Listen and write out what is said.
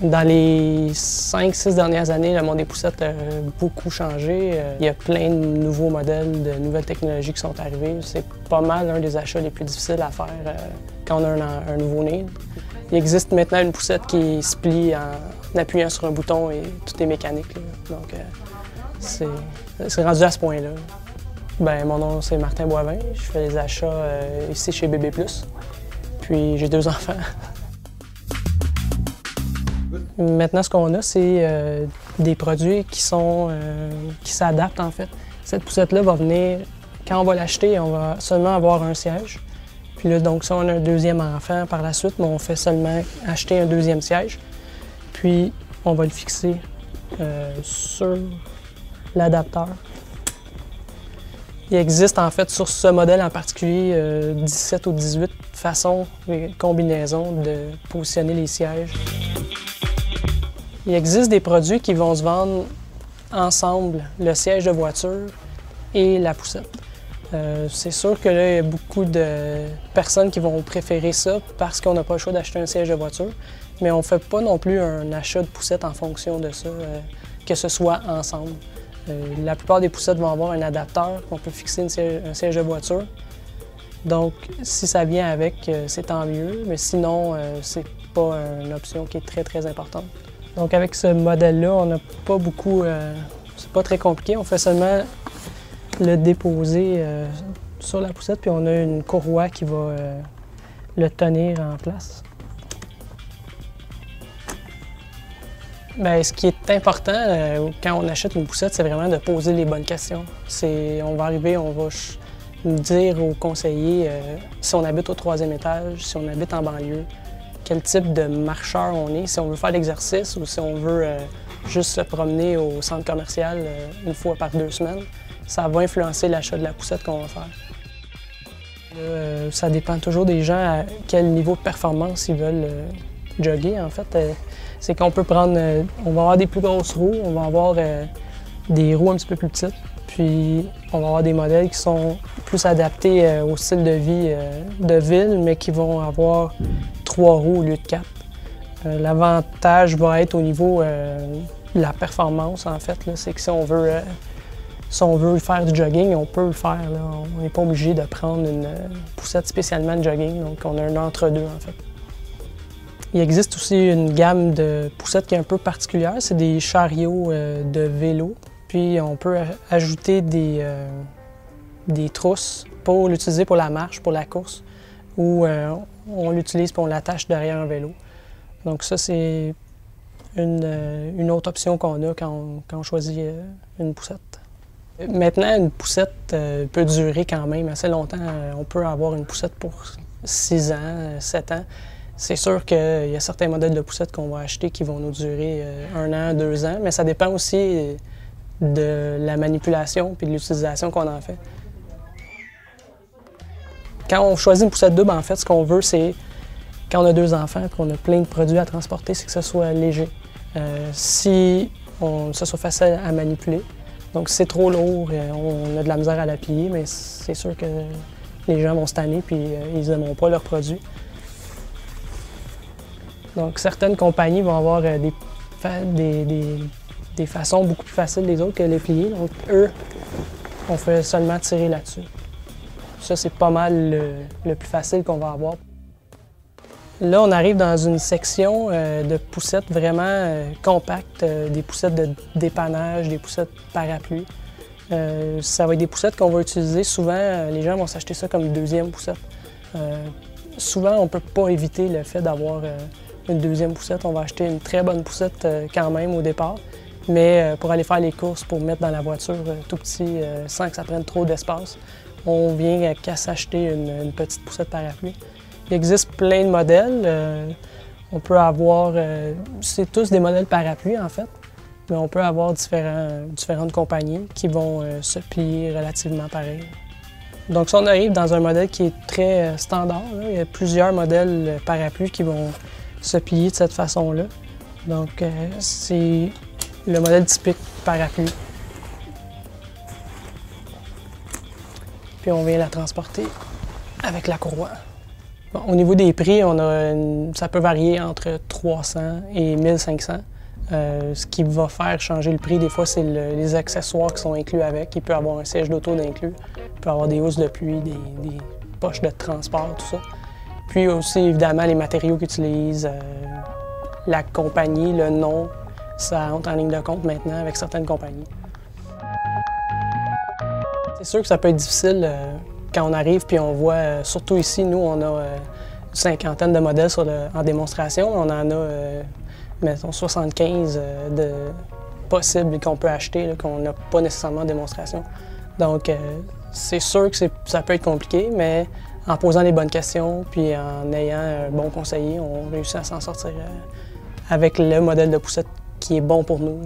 Dans les 5-6 dernières années, le monde des poussettes a beaucoup changé. Il y a plein de nouveaux modèles, de nouvelles technologies qui sont arrivées. C'est pas mal un des achats les plus difficiles à faire quand on a un nouveau-né. Il existe maintenant une poussette qui se plie en appuyant sur un bouton et tout est mécanique, là. Donc, c'est rendu à ce point-là. Ben, mon nom, c'est Martin Boivin. Je fais les achats ici chez Bébé Plus. Puis, j'ai 2 enfants. Maintenant, ce qu'on a, c'est des produits qui s'adaptent, en fait. Cette poussette-là va venir, quand on va l'acheter, on va seulement avoir un siège. Puis là, donc, si on a un deuxième enfant par la suite, on fait seulement acheter un deuxième siège. Puis, on va le fixer sur l'adapteur. Il existe, en fait, sur ce modèle en particulier, 17 ou 18 façons et combinaisons de positionner les sièges. Il existe des produits qui vont se vendre ensemble, le siège de voiture et la poussette. C'est sûr que là, il y a beaucoup de personnes qui vont préférer ça parce qu'on n'a pas le choix d'acheter un siège de voiture, mais on ne fait pas non plus un achat de poussette en fonction de ça, que ce soit ensemble. La plupart des poussettes vont avoir un adapteur qu'on peut fixer un siège de voiture. Donc, si ça vient avec, c'est tant mieux, mais sinon, c'est pas une option qui est très, très importante. Donc, avec ce modèle-là, on n'a pas beaucoup... c'est pas très compliqué. On fait seulement le déposer sur la poussette, puis on a une courroie qui va le tenir en place. Bien, ce qui est important quand on achète une poussette, c'est vraiment de poser les bonnes questions. On va arriver, on va nous dire aux conseillers si on habite au 3e étage, si on habite en banlieue, quel type de marcheur on est, si on veut faire l'exercice ou si on veut juste se promener au centre commercial une fois par 2 semaines. Ça va influencer l'achat de la poussette qu'on va faire. Ça dépend toujours des gens à quel niveau de performance ils veulent jogger, en fait. C'est qu'on peut prendre... on va avoir des plus grosses roues, on va avoir des roues un petit peu plus petites, puis on va avoir des modèles qui sont plus adaptés au style de vie de ville, mais qui vont avoir 3 roues au lieu de 4. L'avantage va être au niveau de la performance, en fait. C'est que si on veut faire du jogging, on peut le faire, là. On n'est pas obligé de prendre une poussette spécialement de jogging, donc on a un entre-deux, en fait. Il existe aussi une gamme de poussettes qui est un peu particulière. C'est des chariots de vélo. Puis on peut ajouter des trousses pour l'utiliser pour la marche, pour la course, ou on l'utilise pour on l'attache derrière un vélo. Donc ça, c'est une autre option qu'on a quand on choisit une poussette. Maintenant, une poussette peut durer quand même assez longtemps. On peut avoir une poussette pour 6 ans, 7 ans. C'est sûr qu'il y a certains modèles de poussettes qu'on va acheter qui vont nous durer 1 an, 2 ans, mais ça dépend aussi de la manipulation et de l'utilisation qu'on en fait. Quand on choisit une poussette double, en fait, ce qu'on veut, c'est, quand on a 2 enfants et qu'on a plein de produits à transporter, c'est que ce soit léger. Ça soit facile à manipuler. Donc, si c'est trop lourd, on a de la misère à la plier, mais c'est sûr que les gens vont se tanner et ils n'aimeront pas leurs produits. Donc, certaines compagnies vont avoir des façons beaucoup plus faciles des autres que les plier. Donc, eux, on fait seulement tirer là-dessus. Ça, c'est pas mal le plus facile qu'on va avoir. Là, on arrive dans une section de poussettes vraiment compactes, des poussettes de dépannage, des poussettes parapluies. Ça va être des poussettes qu'on va utiliser souvent. Les gens vont s'acheter ça comme 2e poussette. Souvent, on ne peut pas éviter le fait d'avoir une 2e poussette. On va acheter une très bonne poussette quand même au départ, mais pour aller faire les courses, pour mettre dans la voiture tout petit, sans que ça prenne trop d'espace, on vient qu'à s'acheter une petite poussette parapluie. Il existe plein de modèles. On peut avoir... c'est tous des modèles parapluies, en fait, mais on peut avoir différentes compagnies qui vont se plier relativement pareil. Donc, si on arrive dans un modèle qui est très standard, là, il y a plusieurs modèles parapluies qui vont se plier de cette façon-là. Donc, c'est le modèle typique parapluie. Puis on vient la transporter avec la courroie. Bon, au niveau des prix, ça peut varier entre 300 et 1500. Ce qui va faire changer le prix, des fois, c'est les accessoires qui sont inclus avec. Il peut y avoir un siège d'auto d'inclus, il peut y avoir des housses de pluie, des poches de transport, tout ça. Puis aussi, évidemment, les matériaux qu'ils utilisent, la compagnie, le nom, ça entre en ligne de compte maintenant avec certaines compagnies. C'est sûr que ça peut être difficile quand on arrive puis on voit, surtout ici, nous, on a une cinquantaine de modèles en démonstration. On en a, mettons, 75 de possibles qu'on peut acheter, qu'on n'a pas nécessairement en démonstration. Donc, c'est sûr que ça peut être compliqué, mais en posant les bonnes questions puis en ayant un bon conseiller, on réussit à s'en sortir avec le modèle de poussette qui est bon pour nous.